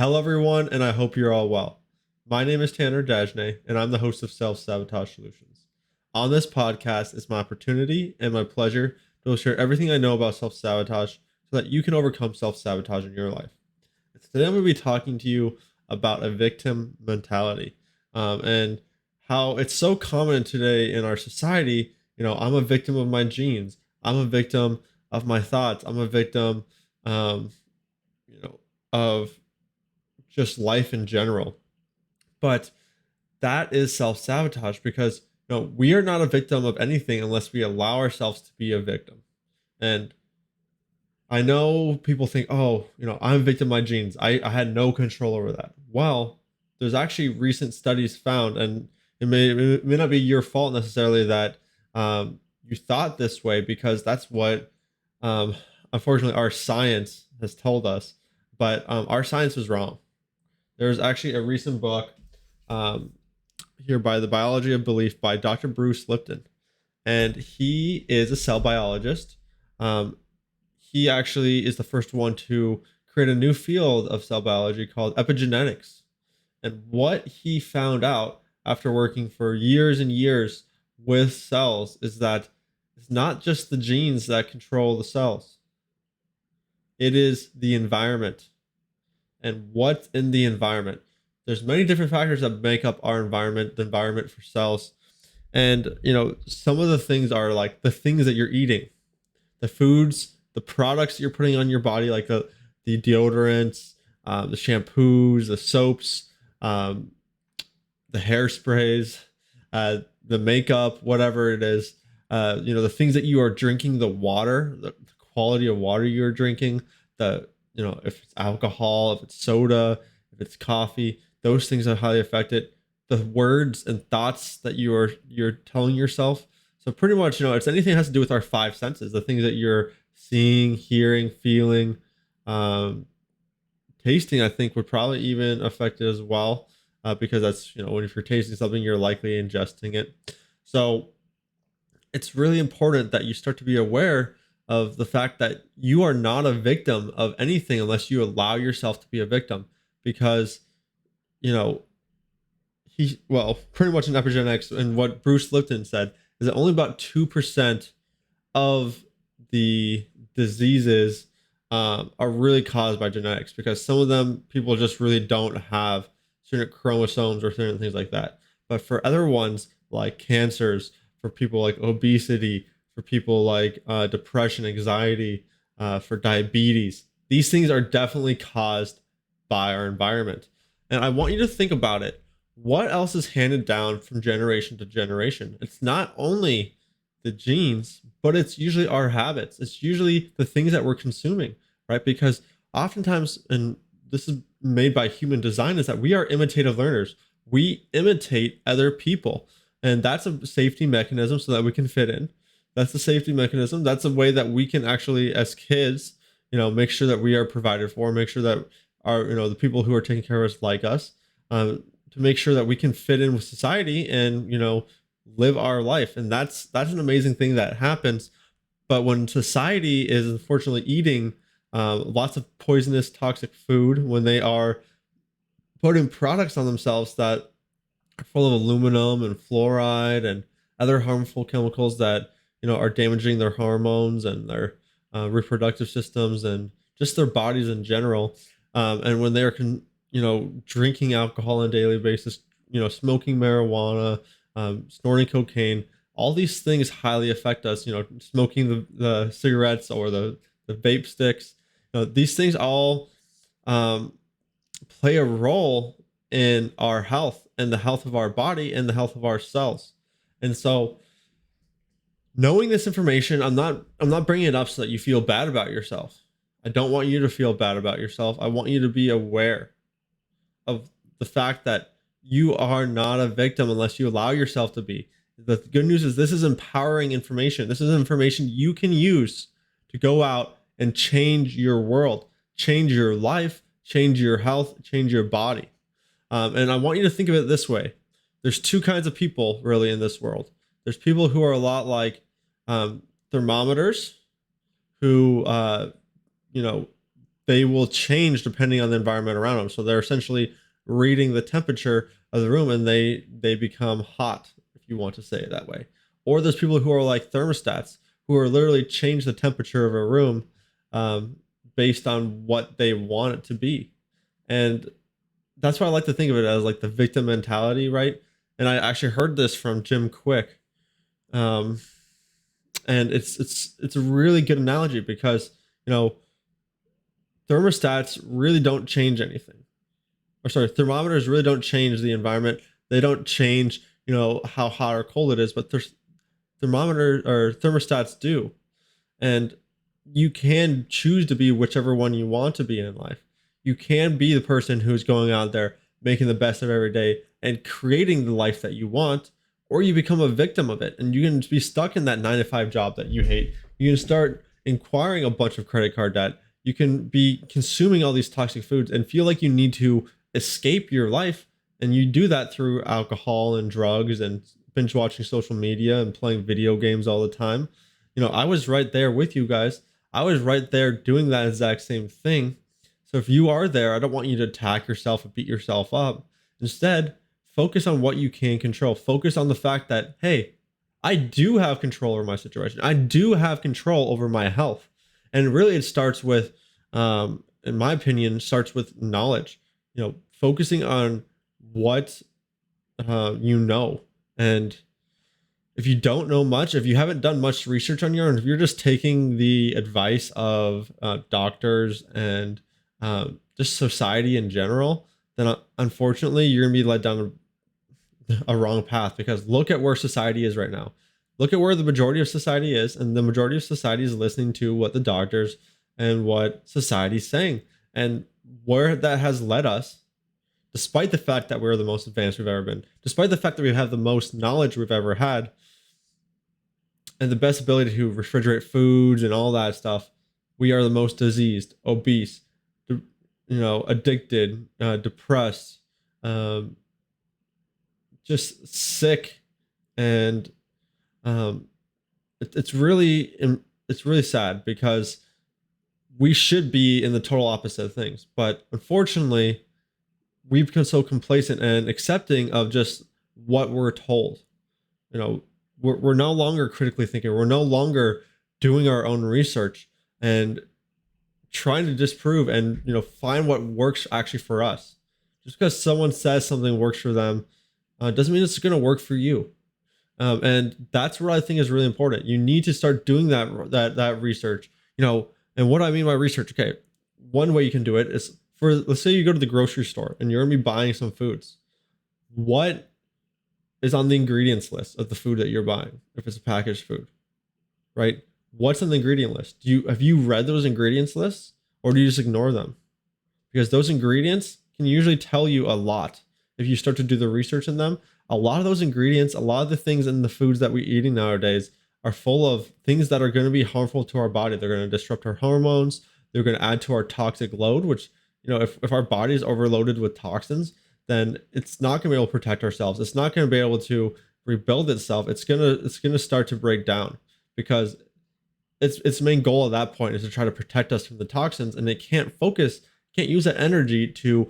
Hello, everyone, and I hope you're all well. My name is Tanner Dajne, and I'm the host of Self Sabotage Solutions. On this podcast, it's my opportunity and my pleasure to share everything I know about self sabotage so that you can overcome self sabotage in your life. Today, I'm going to be talking to you about a victim mentality and how it's so common today in our society. I'm a victim of my genes, I'm a victim of my thoughts, I'm a victim, um, of just life in general. But that is self sabotage because we are not a victim of anything unless we allow ourselves to be a victim. And I know people think, oh, I'm a victim of my genes. I had no control over that. Well, there's actually recent studies found, and it may not be your fault necessarily that you thought this way, because that's what, um, unfortunately, our science has told us. But our science was wrong. There's actually a recent book um, here by The Biology of Belief by Dr. Bruce Lipton, and he is a cell biologist. Um, he actually is the first one to create a new field of cell biology called epigenetics. And what he found out after working for years and years with cells is that it's not just the genes that control the cells, it is the environment. And what's in the environment? There's many different factors that make up our environment, the environment for cells. And some of the things are like the things that you're eating, the foods, the products that you're putting on your body, like the deodorants, the shampoos, the soaps, um, the hairsprays, the makeup, whatever it is. The things that you are drinking, the water, the quality of water you're drinking, the if it's alcohol, if it's soda, if it's coffee, those things are highly affected. The words and thoughts that you're telling yourself. So pretty much, it's anything that has to do with our five senses, the things that you're seeing, hearing, feeling, um, tasting, I think would probably even affect it as well, because that's, when if you're tasting something, you're likely ingesting it. So it's really important that you start to be aware of the fact that you are not a victim of anything unless you allow yourself to be a victim. Because, you know, pretty much in epigenetics, and what Bruce Lipton said is that only about 2% of the diseases are really caused by genetics, because some of them people just really don't have certain chromosomes or certain things like that. But for other ones like cancers, for people like obesity, for people like depression, anxiety, for diabetes, these things are definitely caused by our environment. And I want you to think about it. What else is handed down from generation to generation? It's not only the genes, but it's usually our habits. It's usually the things that we're consuming, right? Because oftentimes, and this is made by human design, is that we are imitative learners. We imitate other people, and that's a safety mechanism so that we can fit in. That's a safety mechanism. That's a way that we can actually, as kids, make sure that we are provided for, make sure that our, the people who are taking care of us like us, to make sure that we can fit in with society and, live our life. And that's an amazing thing that happens. But when society is unfortunately eating lots of poisonous, toxic food, when they are putting products on themselves that are full of aluminum and fluoride and other harmful chemicals that are damaging their hormones and their reproductive systems and just their bodies in general, and when they're drinking alcohol on a daily basis, smoking marijuana, snorting cocaine, all these things highly affect us. Smoking the cigarettes or the vape sticks, these things all um, play a role in our health and the health of our body and the health of our cells. And so, knowing this information, I'm not bringing it up so that you feel bad about yourself. I don't want you to feel bad about yourself. I want you to be aware of the fact that you are not a victim unless you allow yourself to be. The good news is this is empowering information. This is information you can use to go out and change your world, change your life, change your health, change your body. And I want you to think of it this way. There's two kinds of people really in this world. There's people who are a lot like thermometers, who, you know, they will change depending on the environment around them. So they're essentially reading the temperature of the room, and they become hot, if you want to say it that way. Or there's people who are like thermostats, who are literally change the temperature of a room um, based on what they want it to be. And that's why I like to think of it as like the victim mentality, right? And I actually heard this from Jim Quick, um, and it's a really good analogy because you know thermostats really don't change anything. Or sorry, thermometers really don't change the environment. They don't change, how hot or cold it is, but there's thermometer or thermostats do. And you can choose to be whichever one you want to be in life. You can be the person who's going out there making the best of every day and creating the life that you want, or you become a victim of it and you can be stuck in that 9 to 5 job that you hate. You can start acquiring a bunch of credit card debt. You can be consuming all these toxic foods and feel like you need to escape your life. And you do that through alcohol and drugs and binge watching social media and playing video games all the time. I was right there with you guys. I was right there doing that exact same thing. So if you are there, I don't want you to attack yourself and beat yourself up. Instead, focus on what you can control. Focus on the fact that, hey, I do have control over my situation. I do have control over my health. And really, it starts with, in my opinion, starts with knowledge. Focusing on what you know. And if you don't know much, if you haven't done much research on your own, if you're just taking the advice of doctors and just society in general, then unfortunately you're gonna be led down a wrong path. Because look at where society is right now. Look at where the majority of society is, and the majority of society is listening to what the doctors and what society's saying, and where that has led us. Despite the fact that we're the most advanced we've ever been, despite the fact that we have the most knowledge we've ever had, and the best ability to refrigerate foods and all that stuff, we are the most diseased, obese, addicted, depressed, just sick, and it's really sad because we should be in the total opposite of things, but unfortunately, we've become so complacent and accepting of just what we're told. We're no longer critically thinking. We're no longer doing our own research and trying to disprove and find what works actually for us. Just because someone says something works for them doesn't mean it's going to work for you. And that's what I think is really important. You need to start doing that research. And what I mean by research, okay, one way you can do it is, let's say you go to the grocery store and you're gonna be buying some foods. What is on the ingredients list of the food that you're buying? If it's a packaged food, right? What's on the ingredient list? Have you read those ingredients lists, or do you just ignore them? Because those ingredients can usually tell you a lot if you start to do the research in them. A lot of those ingredients, a lot of the things in the foods that we're eating nowadays are full of things that are going to be harmful to our body. They're going to disrupt our hormones. They're going to add to our toxic load, which if our body is overloaded with toxins, then it's not going to be able to protect ourselves. It's not going to be able to rebuild itself. It's gonna start to break down, because its main goal at that point is to try to protect us from the toxins, and it can't use that energy to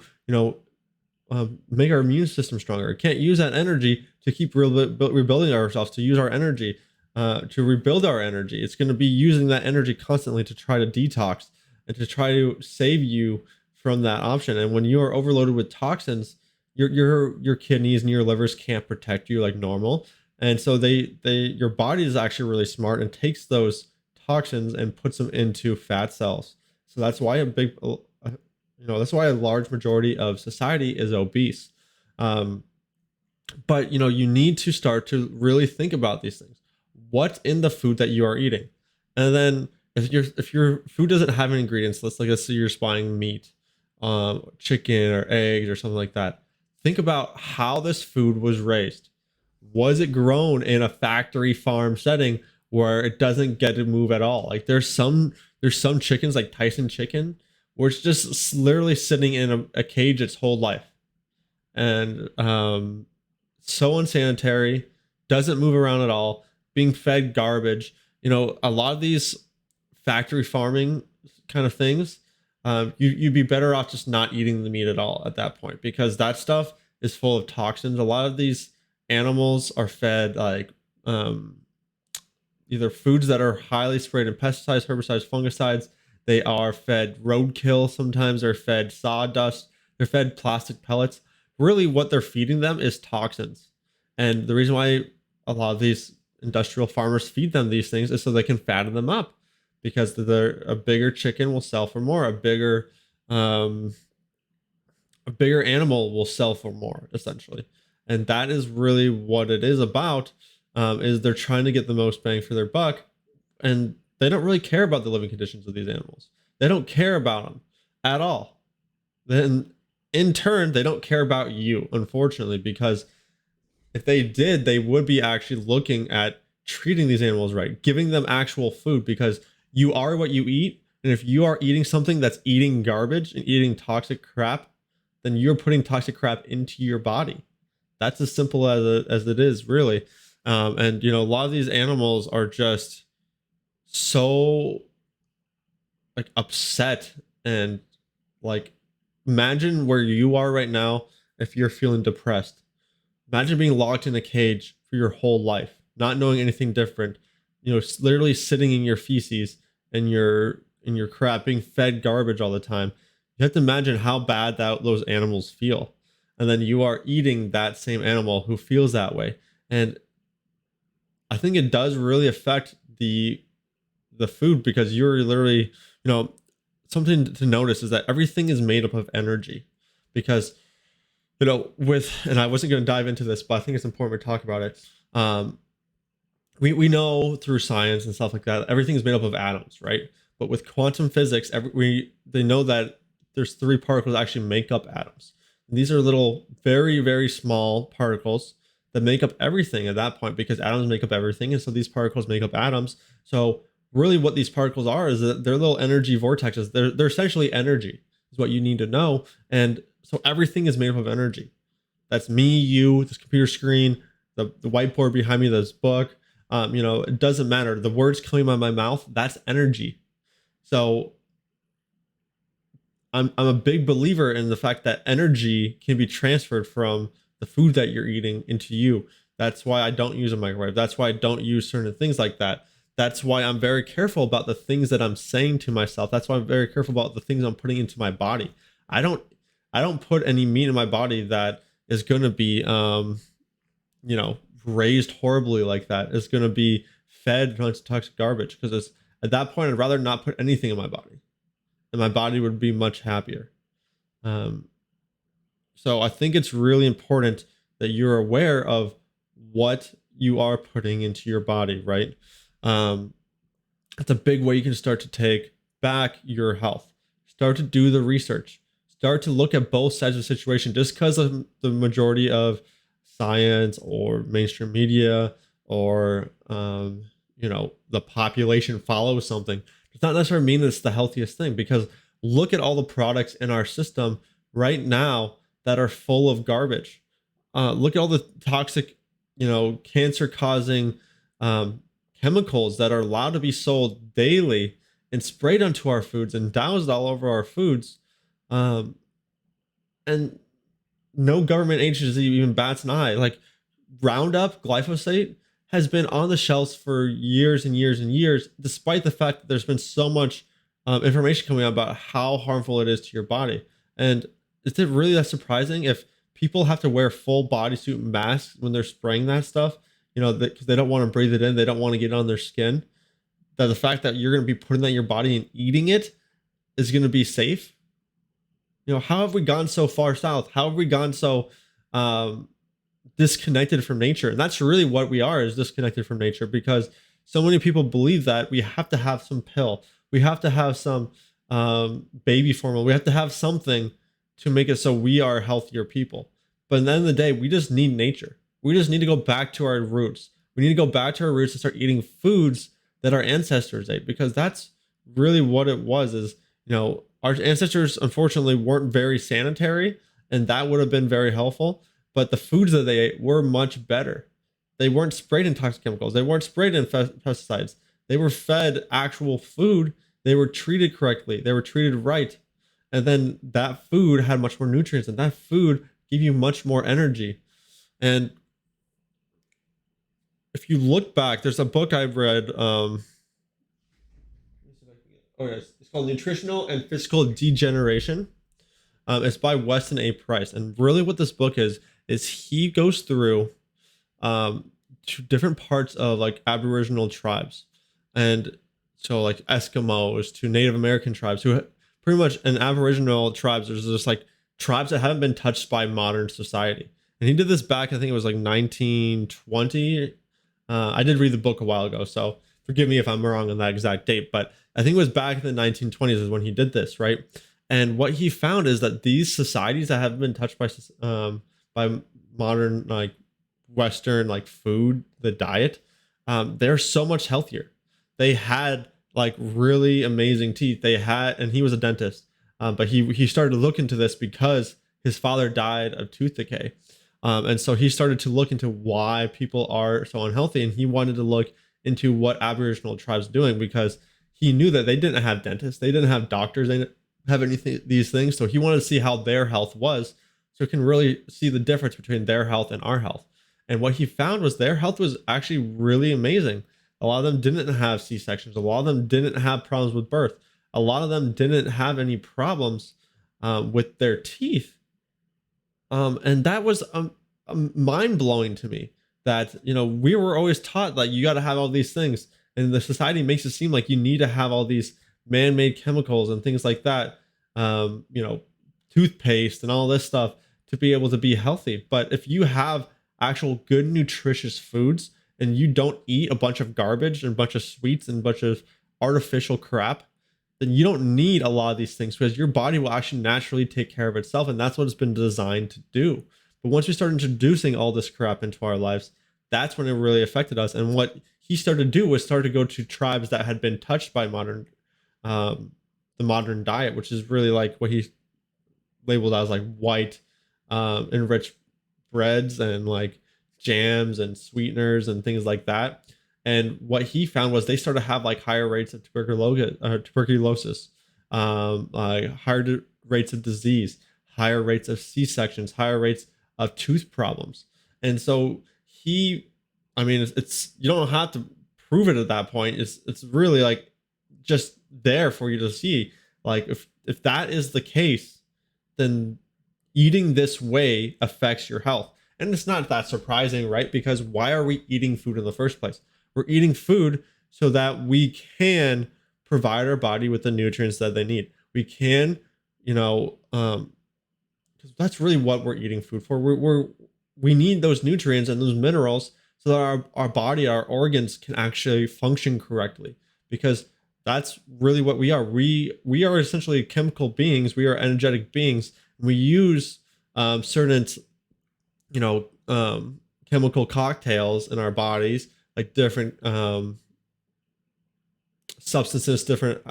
make our immune system stronger. It can't use that energy to keep rebuilding ourselves, to use our energy to rebuild our energy. It's going to be using that energy constantly to try to detox and to try to save you from that option. And when you are overloaded with toxins, your kidneys and your livers can't protect you like normal. And so your body is actually really smart and takes those toxins and puts them into fat cells. So that's why that's why a large majority of society is obese. But you need to start to really think about these things. What's in the food that you are eating? And then if your food doesn't have an ingredients list, like let's say you're just buying meat, chicken or eggs or something like that, think about how this food was raised. Was it grown in a factory farm setting where it doesn't get to move at all? Like there's some chickens, like Tyson chicken, where it's just literally sitting in a cage its whole life, and so unsanitary, doesn't move around at all, being fed garbage. A lot of these factory farming kind of things, you'd be better off just not eating the meat at all at that point, because that stuff is full of toxins. A lot of these animals are fed like um, either foods that are highly sprayed in pesticides, herbicides, fungicides. They are fed roadkill. Sometimes they're fed sawdust. They're fed plastic pellets. Really, what they're feeding them is toxins. And the reason why a lot of these industrial farmers feed them these things is so they can fatten them up, because a bigger chicken will sell for more. Um, a bigger animal will sell for more, essentially. And that is really what it is about. Is they're trying to get the most bang for their buck, and they don't really care about the living conditions of these animals. They don't care about them at all. Then, in turn, they don't care about you, unfortunately, because if they did, they would be actually looking at treating these animals right, giving them actual food, because you are what you eat. And if you are eating something that's eating garbage and eating toxic crap, then you're putting toxic crap into your body. That's as simple as it is, really. And a lot of these animals are just so like upset, and like, imagine where you are right now if you're feeling depressed. Imagine being locked in a cage for your whole life, not knowing anything different. Literally sitting in your feces and your crap, being fed garbage all the time. You have to imagine how bad those animals feel, and then you are eating that same animal who feels that way. And I think it does really affect the food, because you're literally, something to notice is that everything is made up of energy. Because and I wasn't going to dive into this, but I think it's important to talk about it. We know through science and stuff like that, everything is made up of atoms, right? But with quantum physics, they know that there's 3 particles that actually make up atoms. And these are little, very, very small particles that make up everything at that point, because atoms make up everything. And so these particles make up atoms. So really what these particles are is that they're little energy vortexes. They're essentially energy, is what you need to know. And so everything is made up of energy. That's me, you, this computer screen, the whiteboard behind me, this book. It doesn't matter. The words coming out of my mouth, that's energy. So I'm a big believer in the fact that energy can be transferred from the food that you're eating into you. That's why I don't use a microwave. That's why I don't use certain things like that. That's why I'm very careful about the things that I'm saying to myself. That's why I'm very careful about the things I'm putting into my body. I don't put any meat in my body that is going to be, raised horribly like that. It's going to be fed toxic garbage, because at that point, I'd rather not put anything in my body, and my body would be much happier. So I think it's really important that you're aware of what you are putting into your body, right? That's a big way you can start to take back your health. Start to do the research. Start to look at both sides of the situation. Just because of the majority of science or mainstream media or the population follows something does not necessarily mean it's the healthiest thing, because look at all the products in our system right now that are full of garbage. Look at all the toxic, cancer causing chemicals that are allowed to be sold daily and sprayed onto our foods and doused all over our foods. And no government agency even bats an eye. Like Roundup, glyphosate has been on the shelves for years and years and years, despite the fact that there's been so much information coming out about how harmful it is to your body. And is it really that surprising if people have to wear full bodysuit masks when they're spraying that stuff? Because they don't want to breathe it in, they don't want to get it on their skin. That the fact that you're going to be putting that in your body and eating it is going to be safe. How have we gone so far south? How have we gone so disconnected from nature? And that's really what we are, is disconnected from nature, because so many people believe that we have to have some pill, we have to have some baby formula, we have to have something to make it so we are healthier people. But at the end of the day, we just need nature. We just need to go back to our roots. We need to go back to our roots and start eating foods that our ancestors ate, because that's really what it was. Is our ancestors unfortunately weren't very sanitary, and that would have been very helpful. But the foods that they ate were much better. They weren't sprayed in toxic chemicals. They weren't sprayed in pesticides. They were fed actual food. They were treated correctly. They were treated right. And then that food had much more nutrients, and that food gave you much more energy. And if you look back, there's a book I've read. Oh yes, it's called Nutritional and Physical Degeneration. It's by Weston A. Price, and really, what this book is he goes through to different parts of like Aboriginal tribes, and so like Eskimos to Native American tribes who pretty much in Aboriginal tribes there's just like tribes that haven't been touched by modern society. And he did this back, I think it was like 1920. I did read the book a while ago, so forgive me if I'm wrong on that exact date, but I think it was back in the 1920s is when he did this, right? And what he found is that these societies that have been touched by modern like Western like food, the diet, they're so much healthier. They had like really amazing teeth. They had, and he was a dentist, but he started to look into this because his father died of tooth decay, and so he started to look into why people are so unhealthy, and he wanted to look into what Aboriginal tribes are doing because he knew that they didn't have dentists, they didn't have doctors, they didn't have anything these things. So he wanted to see how their health was, so he can really see the difference between their health and our health. And what he found was their health was actually really amazing. A lot of them didn't have C-sections. A lot of them didn't have problems with birth. A lot of them didn't have any problems with their teeth. And that was mind blowing to me that, we were always taught that you got to have all these things. And the society makes it seem like you need to have all these man-made chemicals and things like that, toothpaste and all this stuff to be able to be healthy. But if you have actual good nutritious foods and you don't eat a bunch of garbage and a bunch of sweets and a bunch of artificial crap, then you don't need a lot of these things because your body will actually naturally take care of itself. And that's what it's been designed to do. But once we start introducing all this crap into our lives, that's when it really affected us. And what he started to do was start to go to tribes that had been touched by the modern diet, which is really like what he labeled as like white, enriched breads and like jams and sweeteners and things like that. And what he found was they started to have like higher rates of tuberculosis, higher rates of disease, higher rates of C-sections, higher rates of tooth problems. And so it's you don't have to prove it at that point. It's really like just there for you to see. Like if that is the case, then eating this way affects your health. And it's not that surprising, right? Because why are we eating food in the first place? We're eating food so that we can provide our body with the nutrients that they need. We can, because that's really what we're eating food for. We need those nutrients and those minerals so that our body, our organs can actually function correctly. Because that's really what we are. We are essentially chemical beings. We are energetic beings. We use certain, chemical cocktails in our bodies, like different substances, different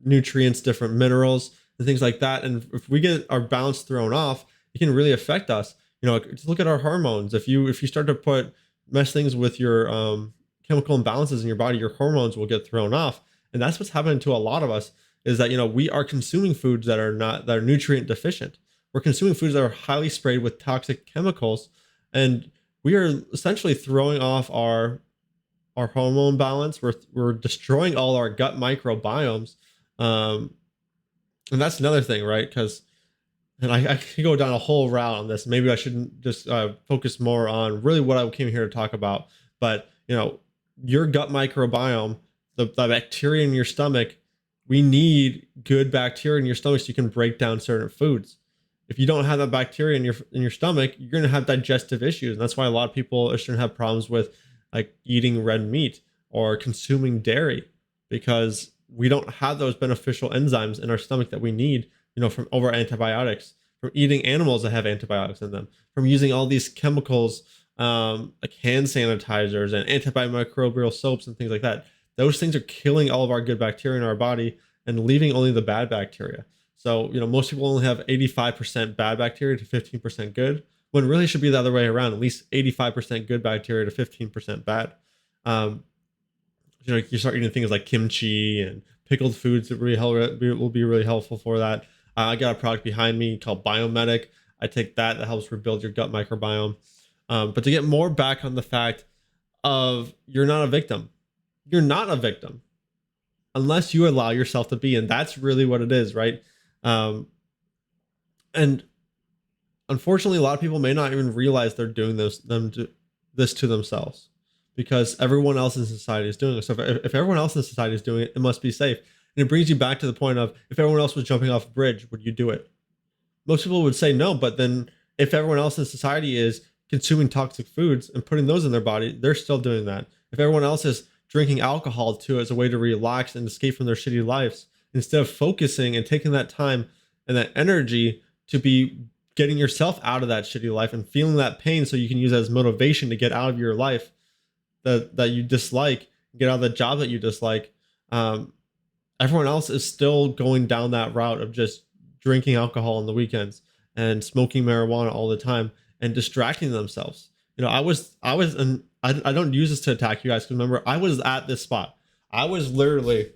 nutrients, different minerals, and things like that. And if we get our balance thrown off, it can really affect us. Just look at our hormones. If you start to mesh things with your chemical imbalances in your body, your hormones will get thrown off. And that's what's happening to a lot of us, is that, we are consuming foods that are nutrient deficient. We're consuming foods that are highly sprayed with toxic chemicals, and we are essentially throwing off our hormone balance. We're destroying all our gut microbiomes. And that's another thing, right? And I could go down a whole route on this. Maybe I shouldn't just focus more on really what I came here to talk about. But, your gut microbiome, the bacteria in your stomach, we need good bacteria in your stomach so you can break down certain foods. If you don't have that bacteria in your stomach, you're going to have digestive issues. And that's why a lot of people are starting to have problems with like eating red meat or consuming dairy, because we don't have those beneficial enzymes in our stomach that we need, from over antibiotics, from eating animals that have antibiotics in them, from using all these chemicals, like hand sanitizers and antimicrobial soaps and things like that. Those things are killing all of our good bacteria in our body and leaving only the bad bacteria. So, most people only have 85% bad bacteria to 15% good, when it really should be the other way around, at least 85% good bacteria to 15% bad. You start eating things like kimchi and pickled foods that will be really helpful for that. I got a product behind me called Biomedic. I take that helps rebuild your gut microbiome. But to get more back on the fact of you're not a victim. You're not a victim unless you allow yourself to be. And that's really what it is, right? And unfortunately, a lot of people may not even realize they're doing this to themselves because everyone else in society is doing it. So if everyone else in society is doing it, it must be safe. And it brings you back to the point of if everyone else was jumping off a bridge, would you do it? Most people would say no, but then if everyone else in society is consuming toxic foods and putting those in their body, they're still doing that. If everyone else is drinking alcohol too as a way to relax and escape from their shitty lives, instead of focusing and taking that time and that energy to be getting yourself out of that shitty life and feeling that pain so you can use it as motivation to get out of your life that you dislike, get out of the job that you dislike. Everyone else is still going down that route of just drinking alcohol on the weekends and smoking marijuana all the time and distracting themselves. You know, and I don't use this to attack you guys, because remember, I was at this spot. I was literally,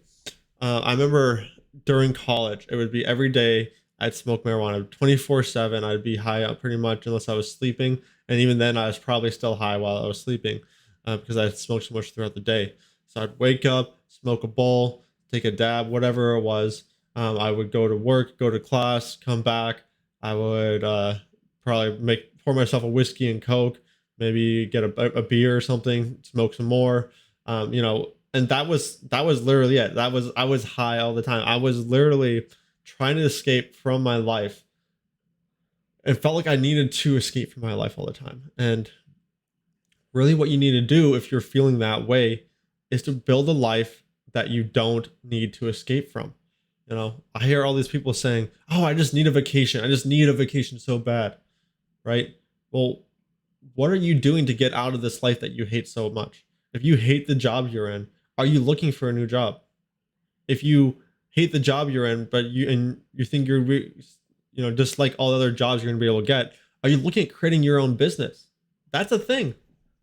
I remember during college, it would be every day I'd smoke marijuana 24/7. I'd be high up pretty much unless I was sleeping. And even then I was probably still high while I was sleeping because I smoked so much throughout the day. So I'd wake up, smoke a bowl, take a dab, whatever it was. I would go to work, go to class, come back. I would probably pour myself a whiskey and Coke, maybe get a beer or something, smoke some more, and that was literally it. I was high all the time. I was literally trying to escape from my life. It felt like I needed to escape from my life all the time. And really what you need to do if you're feeling that way is to build a life that you don't need to escape from. You know, I hear all these people saying, "Oh, I just need a vacation. I just need a vacation so bad." Right? Well, what are you doing to get out of this life that you hate so much? If you hate the job you're in, are you looking for a new job? If you hate the job you're in, but you think just like all other jobs you're going to be able to get, are you looking at creating your own business? That's a thing.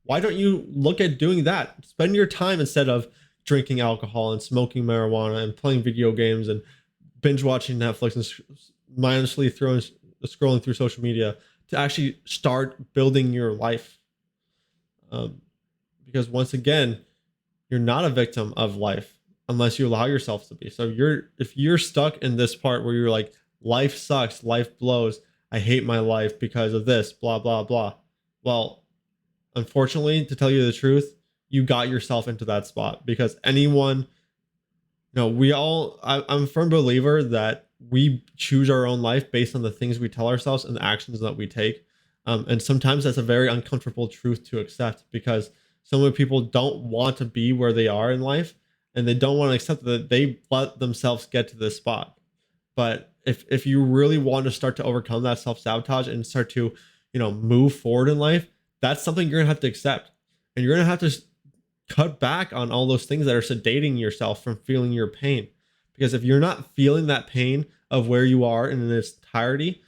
Why don't you look at doing that? Spend your time instead of drinking alcohol and smoking marijuana and playing video games and binge watching Netflix and mindlessly scrolling through social media, to actually start building your life. Because once again, you're not a victim of life unless you allow yourself to be. So if you're stuck in this part where you're like, life sucks, life blows, I hate my life because of this, blah, blah, blah. Well, unfortunately, to tell you the truth, you got yourself into that spot because anyone, I'm a firm believer that we choose our own life based on the things we tell ourselves and the actions that we take. And sometimes that's a very uncomfortable truth to accept because so many people don't want to be where they are in life and they don't want to accept that they let themselves get to this spot. But if you really want to start to overcome that self-sabotage and start to, move forward in life, that's something you're gonna have to accept. And you're gonna have to cut back on all those things that are sedating yourself from feeling your pain. Because if you're not feeling that pain of where you are in its entirety,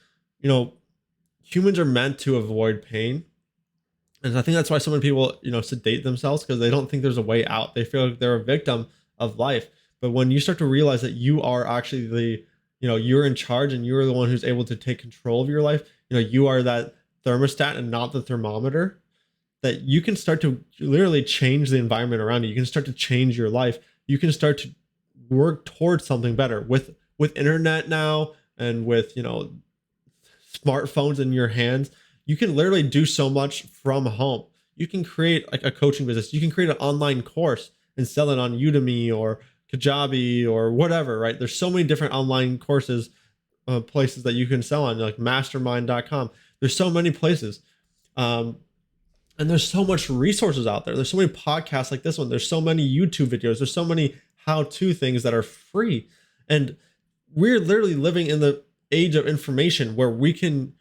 humans are meant to avoid pain. And I think that's why so many people, sedate themselves, because they don't think there's a way out. They feel like they're a victim of life. But when you start to realize that you are actually you're in charge and you're the one who's able to take control of your life, you are that thermostat and not the thermometer, that you can start to literally change the environment around you. You can start to change your life. You can start to work towards something better with internet now and with, smartphones in your hands. You can literally do so much from home. You can create like a coaching business. You can create an online course and sell it on Udemy or Kajabi or whatever, right? There's so many different online courses, places that you can sell on, like mastermind.com. There's so many places. And there's so much resources out there. There's so many podcasts like this one. There's so many YouTube videos. There's so many how-to things that are free. And we're literally living in the age of information where we can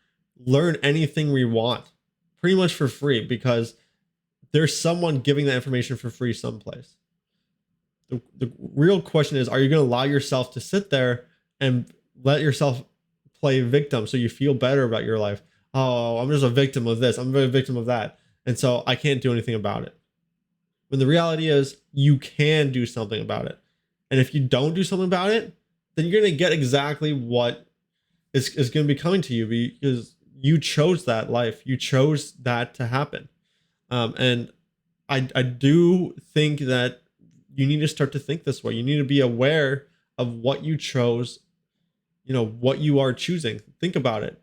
learn anything we want pretty much for free because there's someone giving that information for free someplace. The real question is, are you going to allow yourself to sit there and let yourself play victim so you feel better about your life? Oh, I'm just a victim of this. I'm a victim of that. And so I can't do anything about it. When the reality is you can do something about it. And if you don't do something about it, then you're going to get exactly what is going to be coming to you, because you chose that life. You chose that to happen. And I do think that you need to start to think this way. You need to be aware of what you chose, what you are choosing. Think about it.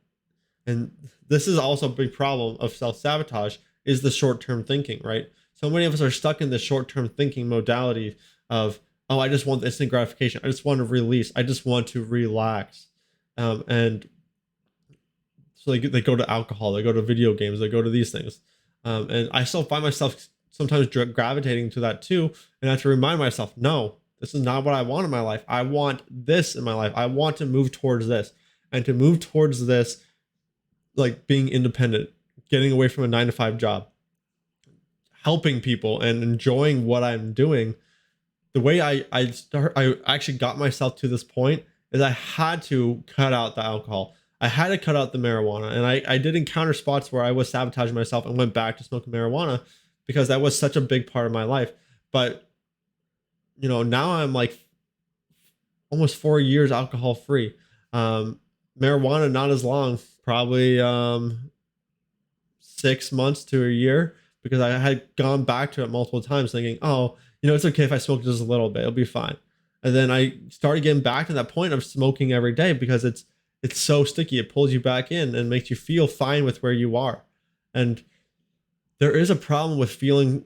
And this is also a big problem of self-sabotage, is the short-term thinking, right? So many of us are stuck in the short-term thinking modality of, oh, I just want instant gratification. I just want to release. I just want to relax. And so they go to alcohol, they go to video games, they go to these things. And I still find myself sometimes gravitating to that too. And I have to remind myself, no, this is not what I want in my life. I want this in my life. I want to move towards this. And to move towards this, like being independent, getting away from a 9-to-5 job, helping people and enjoying what I'm doing. The way I actually got myself to this point is I had to cut out the alcohol. I had to cut out the marijuana. And I did encounter spots where I was sabotaging myself and went back to smoking marijuana because that was such a big part of my life. But, now I'm like almost 4 years alcohol free. Marijuana, not as long, probably 6 months to a year, because I had gone back to it multiple times thinking, oh, it's okay if I smoke just a little bit, it'll be fine. And then I started getting back to that point of smoking every day because it's so sticky. It pulls you back in and makes you feel fine with where you are. And there is a problem with feeling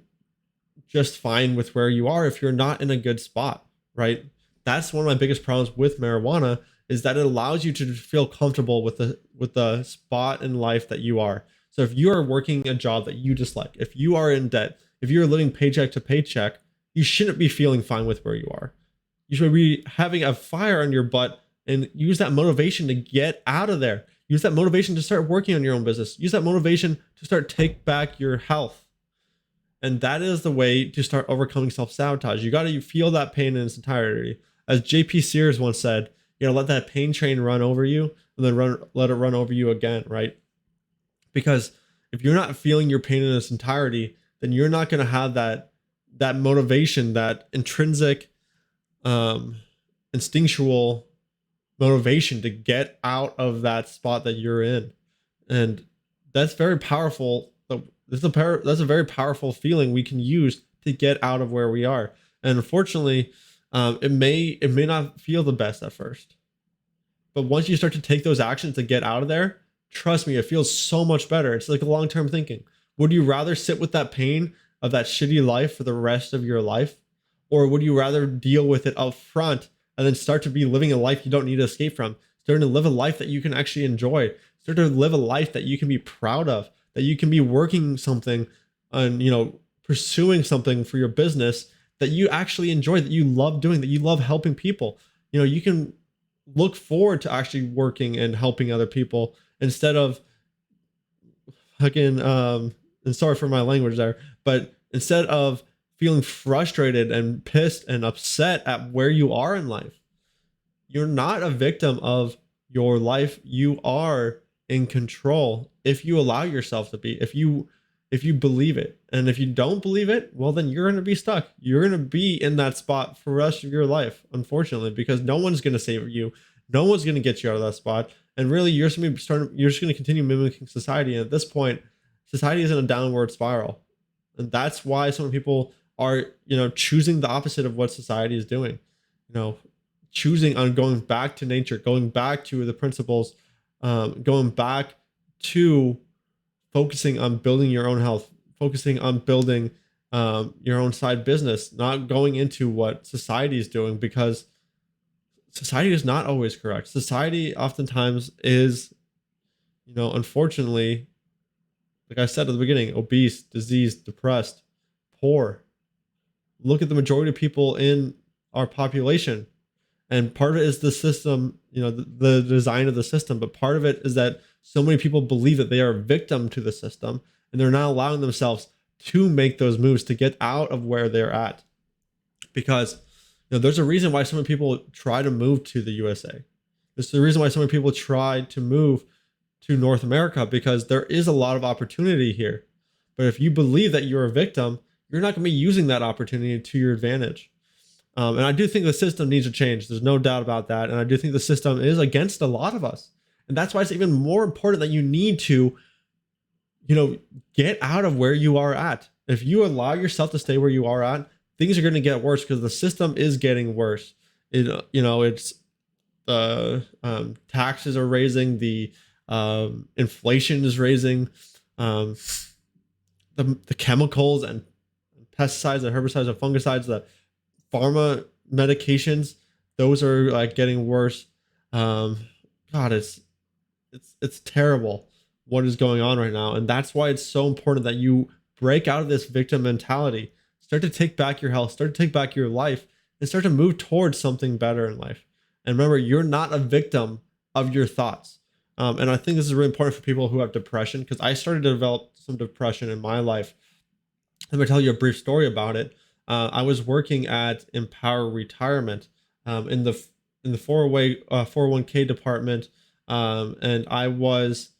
just fine with where you are if you're not in a good spot, right? That's one of my biggest problems with marijuana, is that it allows you to feel comfortable with the spot in life that you are. So if you are working a job that you dislike, if you are in debt, if you're living paycheck to paycheck, you shouldn't be feeling fine with where you are. You should be having a fire on your butt and use that motivation to get out of there. Use that motivation to start working on your own business. Use that motivation to start take back your health. And that is the way to start overcoming self-sabotage. You got to feel that pain in its entirety. As JP Sears once said, you gotta let that pain train run over you and then let it run over you again, right? Because if you're not feeling your pain in its entirety, then you're not going to have that motivation, that intrinsic, instinctual motivation to get out of that spot that you're in. And that's very powerful. That's a very powerful feeling we can use to get out of where we are. And unfortunately, it may not feel the best at first, but once you start to take those actions to get out of there, trust me, it feels so much better. It's like a long-term thinking. Would you rather sit with that pain of that shitty life for the rest of your life? Or would you rather deal with it up front and then start to be living a life you don't need to escape from? Starting to live a life that you can actually enjoy. Start to live a life that you can be proud of, that you can be working something and, pursuing something for your business that you actually enjoy, that you love doing, that you love helping people. You can look forward to actually working and helping other people instead of fucking, and sorry for my language there, but instead of feeling frustrated and pissed and upset at where you are in life. You're not a victim of your life. You are in control if you allow yourself to be, if you believe it. And if you don't believe it, well, then you're going to be stuck. You're going to be in that spot for the rest of your life, unfortunately, because no one's going to save you. No one's going to get you out of that spot. And really, you're just going to continue mimicking society. And at this point, society is in a downward spiral. And that's why so many people are, choosing the opposite of what society is doing. Choosing on going back to nature, going back to the principles, going back to focusing on building your own health, focusing on building your own side business, not going into what society is doing, because society is not always correct. Society oftentimes is, unfortunately, like I said at the beginning, obese, diseased, depressed, poor. Look at the majority of people in our population. And part of it is the system, the design of the system. But part of it is that so many people believe that they are a victim to the system, and they're not allowing themselves to make those moves to get out of where they're at. Because there's a reason why so many people try to move to the USA. There's the reason why so many people try to move to North America, because there is a lot of opportunity here. But if you believe that you're a victim, you're not going to be using that opportunity to your advantage. And I do think the system needs to change. There's no doubt about that. And I do think the system is against a lot of us. And that's why it's even more important that you need to, get out of where you are at. If you allow yourself to stay where you are at, things are going to get worse because the system is getting worse. It's taxes are raising, the inflation is raising, the chemicals and pesticides and herbicides and fungicides, the pharma medications, those are like getting worse. God, it's terrible what is going on right now. And that's why it's so important that you break out of this victim mentality, start to take back your health, start to take back your life, and start to move towards something better in life. And remember, you're not a victim of your thoughts. And I think this is really important for people who have depression, because I started to develop some depression in my life. Let me tell you a brief story about it. I was working at Empower Retirement in the 401k department, and I was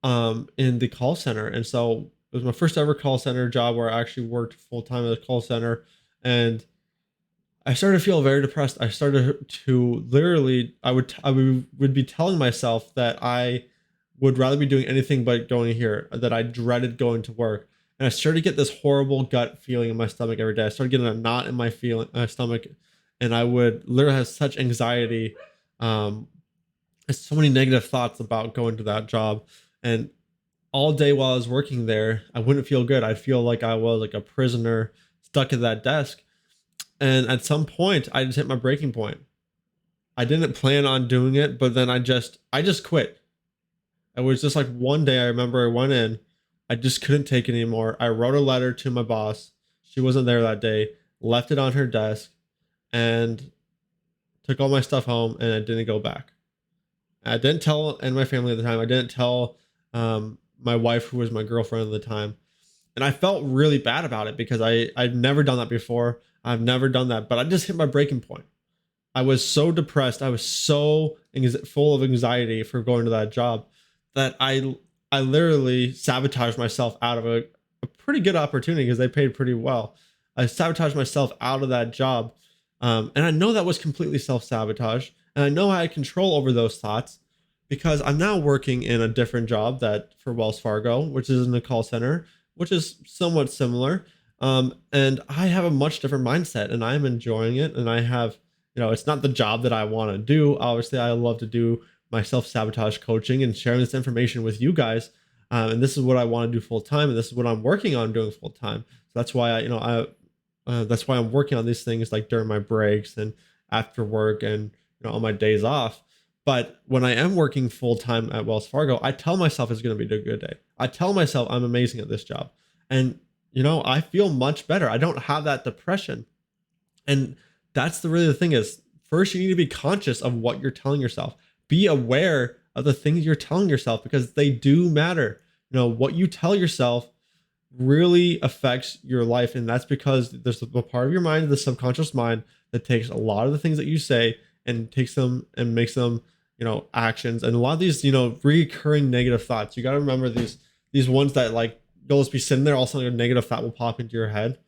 in the call center. And so it was my first ever call center job where I actually worked full time at a call center, and I started to feel very depressed. I started to literally, I would be telling myself that I would rather be doing anything but going here, that I dreaded going to work. And I started to get this horrible gut feeling in my stomach every day. I started getting a knot in my stomach, and I would literally have such anxiety, so many negative thoughts about going to that job. And all day while I was working there, I wouldn't feel good. I'd feel like I was like a prisoner stuck at that desk. And at some point, I just hit my breaking point. I didn't plan on doing it, but then I just quit. It was just like one day I remember I went in, I just couldn't take it anymore. I wrote a letter to my boss. She wasn't there that day, left it on her desk, and took all my stuff home, and I didn't go back. I didn't tell and my family at the time. I didn't tell my wife, who was my girlfriend at the time. And I felt really bad about it because I've never done that before. I've never done that, but I just hit my breaking point. I was so depressed. I was so full of anxiety for going to that job that I literally sabotaged myself out of a pretty good opportunity because they paid pretty well. I sabotaged myself out of that job. And I know that was completely self-sabotage. And I know I had control over those thoughts because I'm now working in a different job that for Wells Fargo, which is in the call center, which is somewhat similar. And I have a much different mindset, and I'm enjoying it. And I have, it's not the job that I want to do. Obviously, I love to do my self-sabotage coaching and sharing this information with you guys. And this is what I want to do full time. And this is what I'm working on doing full time. So that's why that's why I'm working on these things like during my breaks and after work and, on my days off. But when I am working full time at Wells Fargo, I tell myself it's going to be a good day. I tell myself I'm amazing at this job. And, I feel much better. I don't have that depression. And that's really the thing is, first you need to be conscious of what you're telling yourself. Be aware of the things you're telling yourself because they do matter. What you tell yourself really affects your life. And that's because there's a part of your mind, the subconscious mind, that takes a lot of the things that you say and takes them and makes them, actions. And a lot of these, recurring negative thoughts, you got to remember these ones that like, you'll just be sitting there, all of a sudden a negative thought will pop into your head.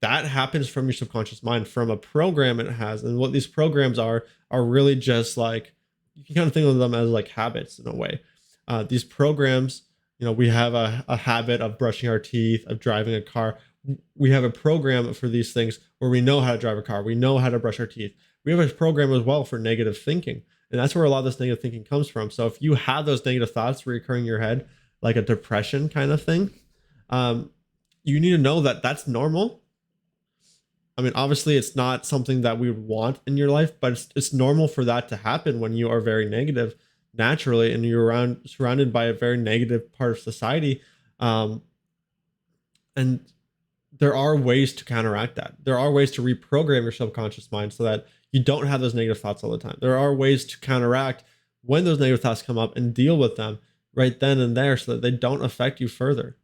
That happens from your subconscious mind, from a program it has. And what these programs are really just like, you can kind of think of them as like habits in a way. These programs, we have a habit of brushing our teeth, of driving a car. We have a program for these things where we know how to drive a car. We know how to brush our teeth. We have a program as well for negative thinking. And that's where a lot of this negative thinking comes from. So if you have those negative thoughts recurring in your head, like a depression kind of thing, you need to know that that's normal. I mean, obviously it's not something that we would want in your life, but it's normal for that to happen when you are very negative naturally and you're surrounded by a very negative part of society. And there are ways to counteract that. There are ways to reprogram your subconscious mind so that you don't have those negative thoughts all the time. There are ways to counteract when those negative thoughts come up and deal with them right then and there so that they don't affect you further.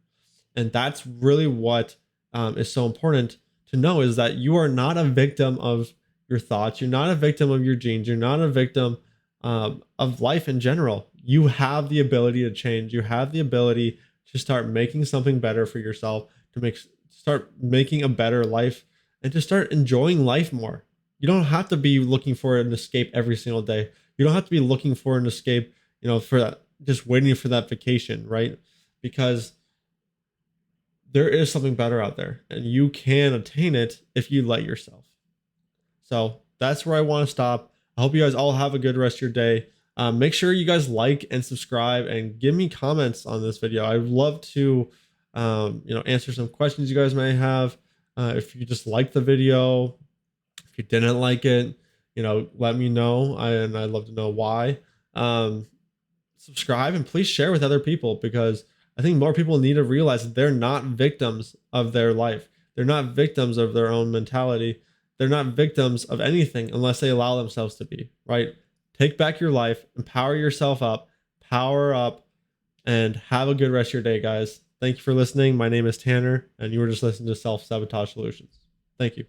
And that's really what is so important to know, is that you are not a victim of your thoughts. You're not a victim of your genes. You're not a victim of life in general. You have the ability to change. You have the ability to start making something better for yourself, to start making a better life and just start enjoying life more. You don't have to be looking for an escape every single day. You don't have to be looking for an escape, for that, just waiting for that vacation, right? Because there is something better out there and you can attain it if you let yourself. So that's where I want to stop. I hope you guys all have a good rest of your day. Make sure you guys like and subscribe and give me comments on this video. I'd love to, answer some questions you guys may have. If you just like the video, if you didn't like it, let me know. And I'd love to know why. Subscribe and please share with other people, because I think more people need to realize that they're not victims of their life. They're not victims of their own mentality. They're not victims of anything unless they allow themselves to be, right? Take back your life, empower yourself up, power up, and have a good rest of your day, guys. Thank you for listening. My name is Tanner, and you were just listening to Self Sabotage Solutions. Thank you.